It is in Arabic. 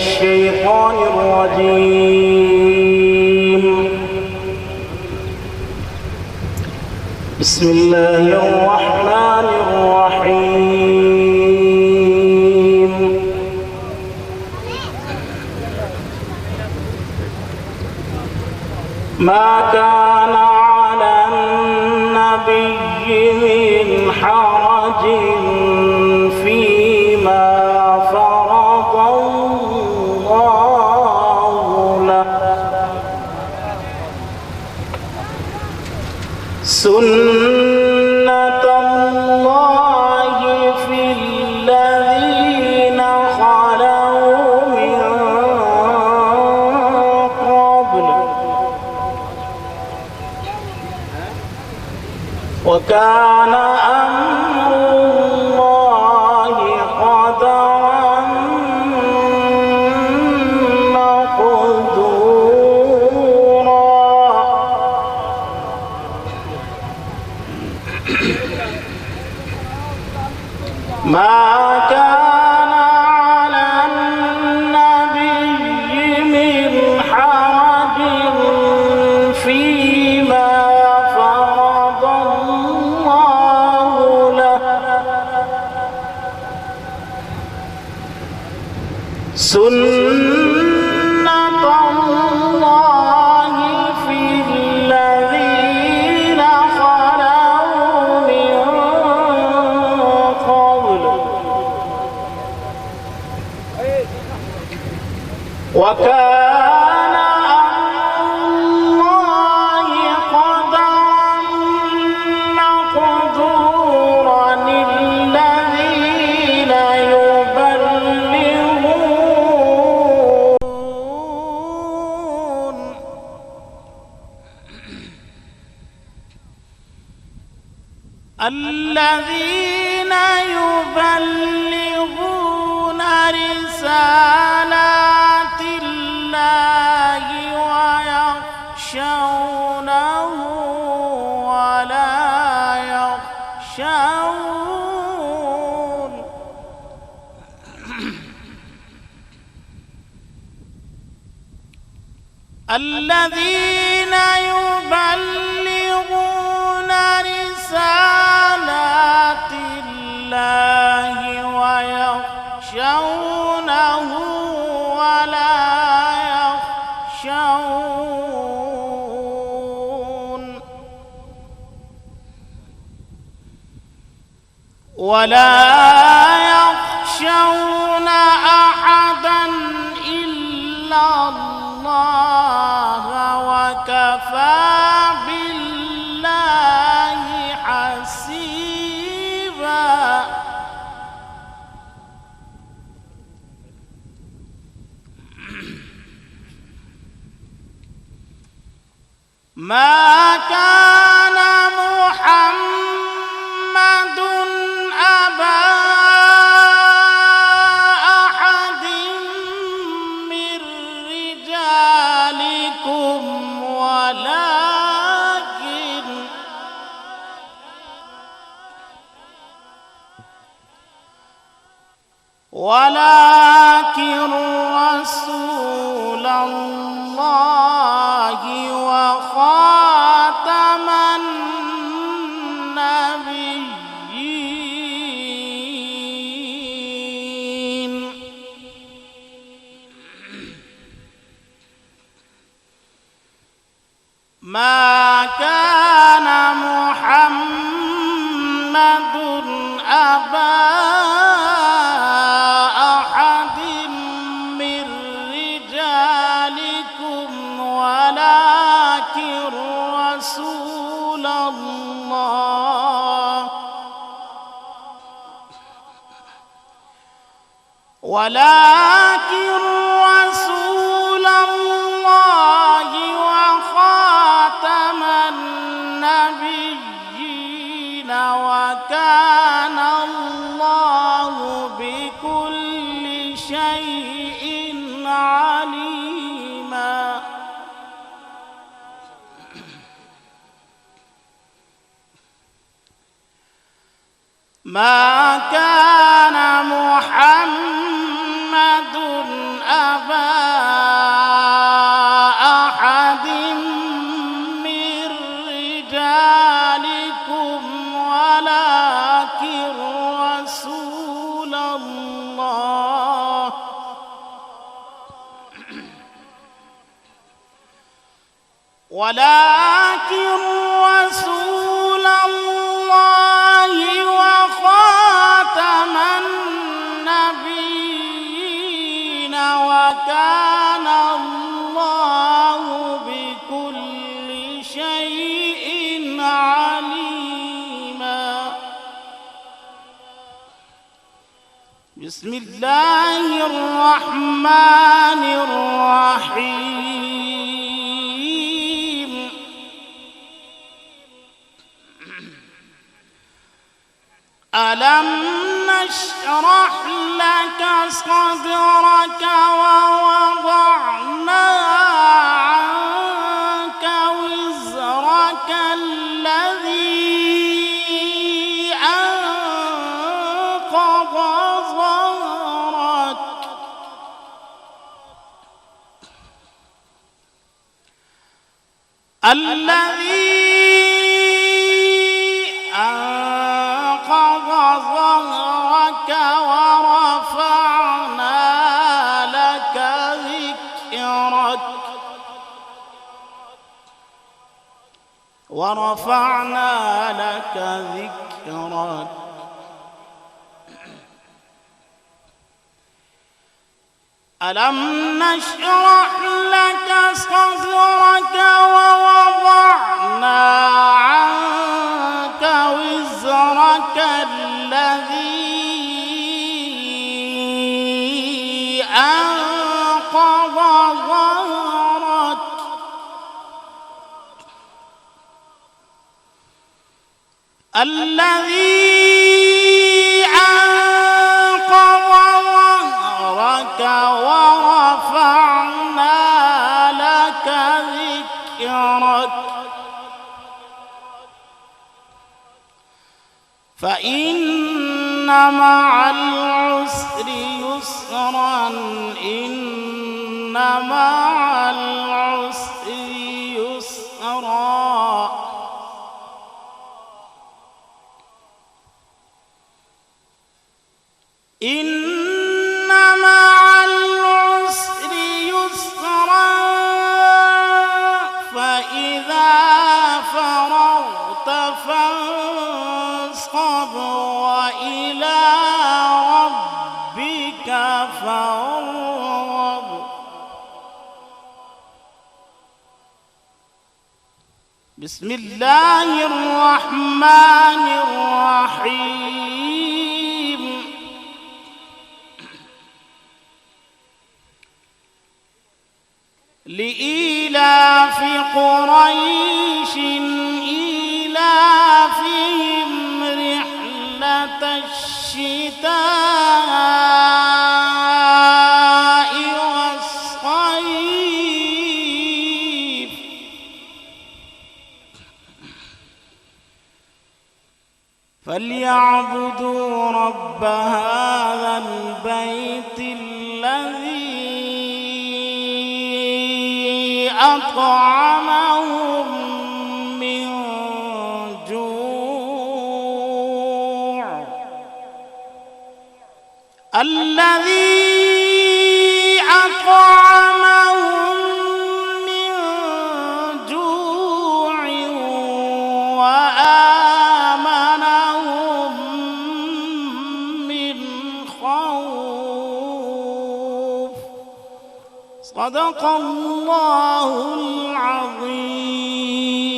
الشيطان الرجيم. بسم الله الرحمن الرحيم. ما كان على النبي من حرج فيما فرض الله له، سنة الله في الذين خلوا من قبل، وكان أمر الله قدرا مقدورا. ما كان على النبي من حرج فيما فرض الله له، سنة الله في الذين خلوا من قبل، وكان الله قدرا مقدورا. الذين يبلغون رسالات الله ويخشونه ولا يخشون الذين يبلغون رسالات الله ويخشونه ولا يخشون أحدا إلا الله، وكفى بالله حسيبا. ما كان محمد أبا أحد من رجالكم ولكن رسول الله وخاتم النبيين. ما كان محمد أبا أحد من رجالكم ولكن رسول الله وخاتم النبيين، وكان الله بكل شيء عليما. ما كان محمد أبا ولكن رسول الله وخاتم النبيين وكان الله بكل شيء عليما. بسم الله الرحمن الرحيم. ألم نشرح لك صدرك ووضعنا عنك وزرك الذي أنقض ظهرك ورفعنا لك ذكرك. ألم نشرح لك صدرك ووضعنا عنك وزرك الذي أنقض ظهرك ورفعنا لك ذكرك. فإن مع العسر يسرا إن مع العسر يسرا. إن مع العسر يسرا فإذا فرغت فانصب وإلى ربك فارغب. بسم الله الرحمن الرحيم. لإيلاف قريش إيلافهم رحلة الشتاء والصيف فليعبدوا رب هذا البيت الذي أطعمهم من جوع الذي أطعمهم من جوع وآمنهم من خوف. صدق الله العظيم.